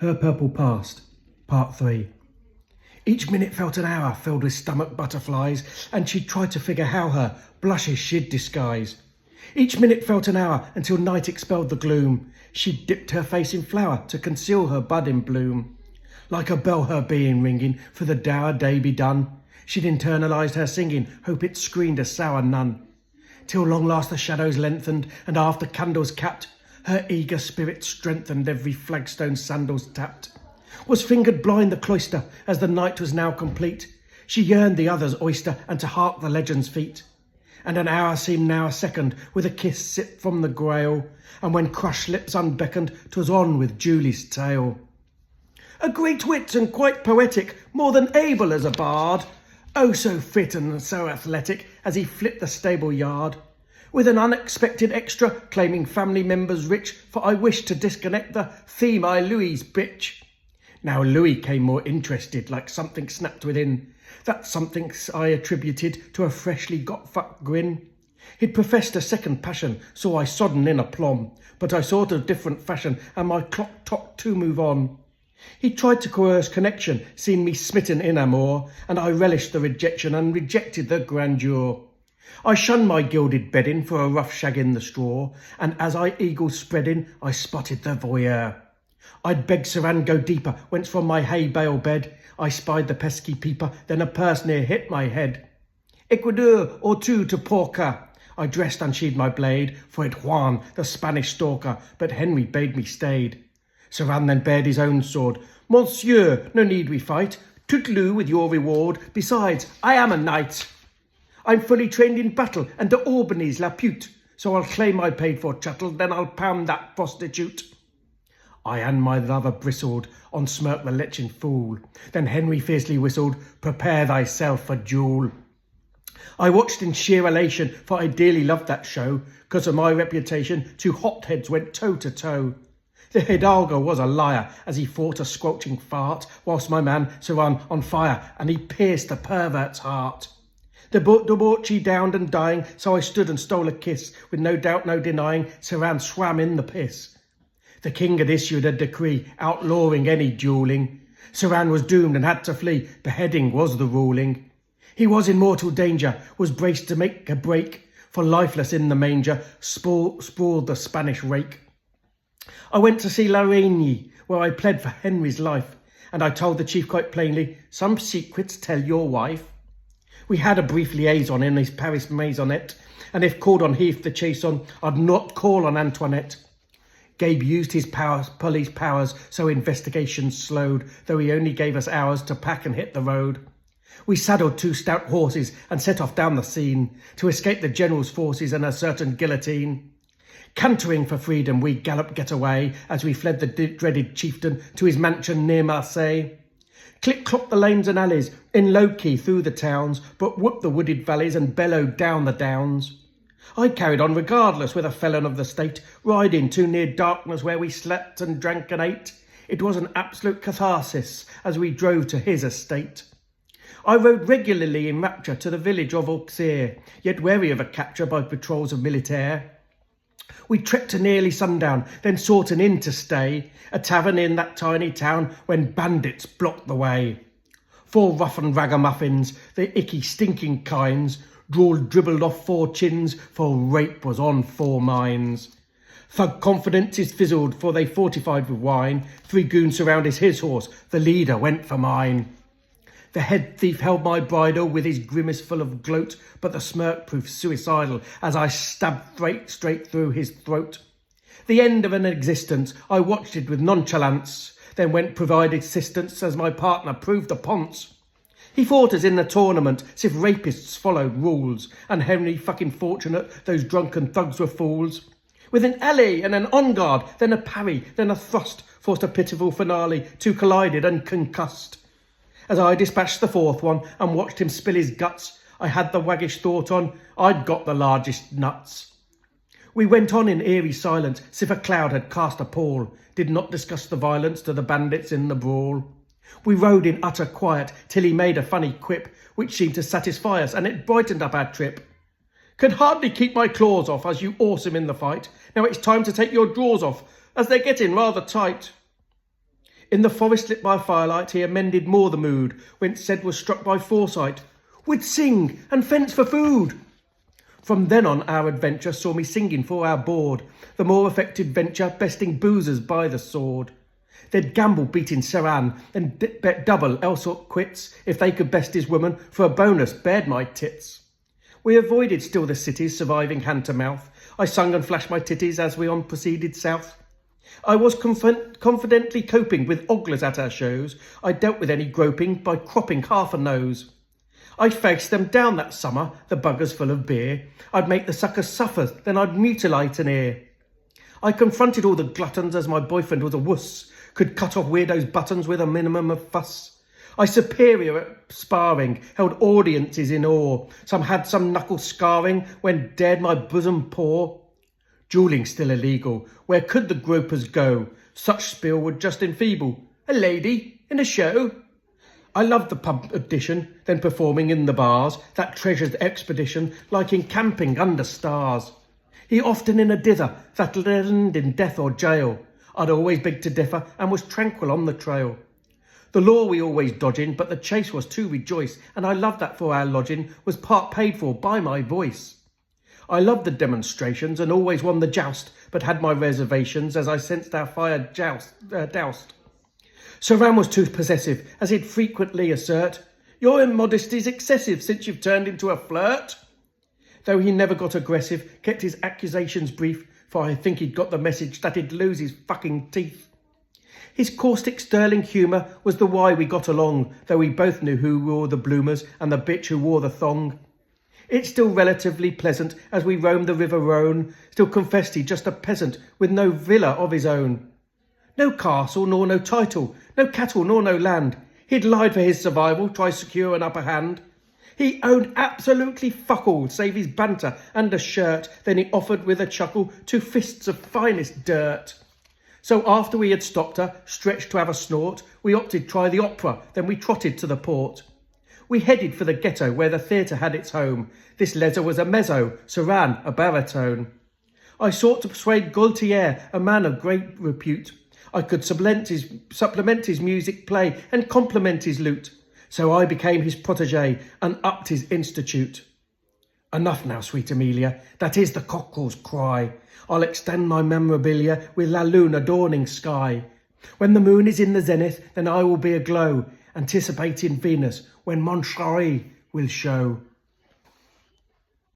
Her purple past, part 3. Each minute felt an hour filled with stomach butterflies, and she tried to figure how her blushes she'd disguise. Each minute felt an hour until night expelled the gloom. She dipped her face in flower to conceal her bud in bloom. Like a bell her being ringing, for the dour day be done. She'd internalised her singing, hope it screened a sour nun. Till long last the shadows lengthened, and after candles capped, her eager spirit strengthened, every flagstone sandals tapped. Was fingered blind the cloister, as the night was now complete. She yearned the other's oyster, and to hark the legend's feet. And an hour seemed now a second, with a kiss sipped from the grail, and when crushed lips unbeckoned, 'twas on with Julie's tale. A great wit and quite poetic, more than able as a bard, oh so fit and so athletic, as he flipped the stable yard. With an unexpected extra, claiming family members rich, for I wished to disconnect the theme I Louis's bitch. Now Louis came more interested, like something snapped within. That something I attributed to a freshly got fucked grin. He'd professed a second passion, so I sodden in aplomb, but I sought a different fashion, and my clock tocked to move on. He tried to coerce connection, seen me smitten in amour, and I relished the rejection and rejected the grandeur. I shunned my gilded bedding for a rough shag in the straw, and as I eagle spreading, I spotted the voyeur. I'd beg Saran go deeper, whence from my hay bale bed I spied the pesky peeper, then a purse near hit my head. Ecuador or two to porker. I dressed and sheathed my blade, for it Juan, the Spanish stalker, but Henry bade me stayed. Saran then bared his own sword. Monsieur, no need we fight. Toodaloo with your reward. Besides, I am a knight. I'm fully trained in battle, and to Albany's lapute. So I'll claim my paid-for chattel, then I'll pound that prostitute. I and my lover bristled, on smirked the leching fool. Then Henry fiercely whistled, prepare thyself for duel. I watched in sheer elation, for I dearly loved that show. 'Cause of my reputation, two hotheads went toe to toe. The Hidalgo was a liar, as he fought a squelching fart, whilst my man Saran on fire, and he pierced the pervert's heart. The debauchee downed and dying, so I stood and stole a kiss, with no doubt, no denying, Saran swam in the piss. The king had issued a decree, outlawing any duelling. Saran was doomed and had to flee, beheading was the ruling. He was in mortal danger, was braced to make a break, for lifeless in the manger, sprawled the Spanish rake. I went to see La Reynie, where I pled for Henry's life, and I told the chief quite plainly, some secrets tell your wife. We had a brief liaison in his Paris maisonette, and if called on Heath the chase on, I'd not call on Antoinette. Gabe used his police powers, so investigations slowed, though he only gave us hours to pack and hit the road. We saddled two stout horses and set off down the scene, to escape the general's forces and a certain guillotine. Cantering for freedom, we galloped get away, as we fled the dreaded chieftain to his mansion near Marseille. Click-clopped the lanes and alleys, in low-key through the towns, but whooped the wooded valleys and bellowed down the downs. I carried on regardless with a felon of the state, riding to near darkness where we slept and drank and ate. It was an absolute catharsis as we drove to his estate. I rode regularly in rapture to the village of Auxerre, yet wary of a capture by patrols of militaire. We trekked to nearly sundown, then sought an inn to stay, a tavern in that tiny town when bandits blocked the way. Four rough and ragamuffins, the icky stinking kinds, dribbled off four chins, for rape was on four minds. Thug confidences fizzled, for they fortified with wine. Three goons surrounded his horse, the leader went for mine. The head thief held my bridle with his grimace full of gloat, but the smirk proved suicidal as I stabbed straight through his throat. The end of an existence, I watched it with nonchalance, then went provide assistance as my partner proved a ponce. He fought us in the tournament, as if rapists followed rules, and Henry fucking fortunate, those drunken thugs were fools. With an alley and an on-guard, then a parry, then a thrust, forced a pitiful finale, two collided and concussed. As I dispatched the fourth one and watched him spill his guts, I had the waggish thought on, I'd got the largest nuts. We went on in eerie silence, as if a cloud had cast a pall, did not discuss the violence to the bandits in the brawl. We rode in utter quiet till he made a funny quip, which seemed to satisfy us, and it brightened up our trip. Could hardly keep my claws off as you awesome in the fight. Now it's time to take your drawers off, as they're getting rather tight. In the forest lit by firelight, he amended more the mood, whence said was struck by foresight. We'd sing and fence for food. From then on our adventure saw me singing for our board, the more effective venture besting boozers by the sword. They'd gamble beating Saran, then bet double else or quits, if they could best his woman, for a bonus bared my tits. We avoided still the cities, surviving hand to mouth. I sung and flashed my titties as we on proceeded south. I was confidently coping with oglers at our shows. I dealt with any groping by cropping half a nose. I'd faced them down that summer, the buggers full of beer. I'd make the suckers suffer, then I'd mutilate an ear. I confronted all the gluttons as my boyfriend was a wuss, could cut off weirdos' buttons with a minimum of fuss. I superior at sparring, held audiences in awe. Some had some knuckle scarring when dared my bosom paw. Dueling still illegal, where could the gropers go? Such spiel would just enfeeble a lady in a show. I loved the pub audition, then performing in the bars, that treasured expedition, like in camping under stars. He often in a dither, that'll end in death or jail. I'd always beg to differ, and was tranquil on the trail. The law we always dodging, but the chase was to rejoice, and I loved that for our lodging was part paid for by my voice. I loved the demonstrations, and always won the joust, but had my reservations as I sensed our fire doused. Saran was too possessive, as he'd frequently assert, your immodesty's excessive since you've turned into a flirt. Though he never got aggressive, kept his accusations brief, for I think he'd got the message that he'd lose his fucking teeth. His caustic sterling humour was the why we got along, though we both knew who wore the bloomers and the bitch who wore the thong. It's still relatively pleasant as we roamed the River Rhone, still confessed he just a peasant with no villa of his own. No castle nor no title, no cattle nor no land. He'd lied for his survival, tried to secure an upper hand. He owned absolutely fuck all, save his banter and a shirt. Then he offered with a chuckle 2 fists of finest dirt. So after we had stopped her, stretched to have a snort, we opted try the opera, then we trotted to the port. We headed for the ghetto where the theatre had its home. This leather was a mezzo, Saran a baritone. I sought to persuade Gaultier, a man of great repute. I could supplement his music play and complement his lute. So I became his protégé and upped his institute. Enough now, sweet Amelia, that is the cockerel's cry. I'll extend my memorabilia with La Lune adorning sky. When the moon is in the zenith, then I will be aglow, anticipating Venus, when Mon Chéri will show.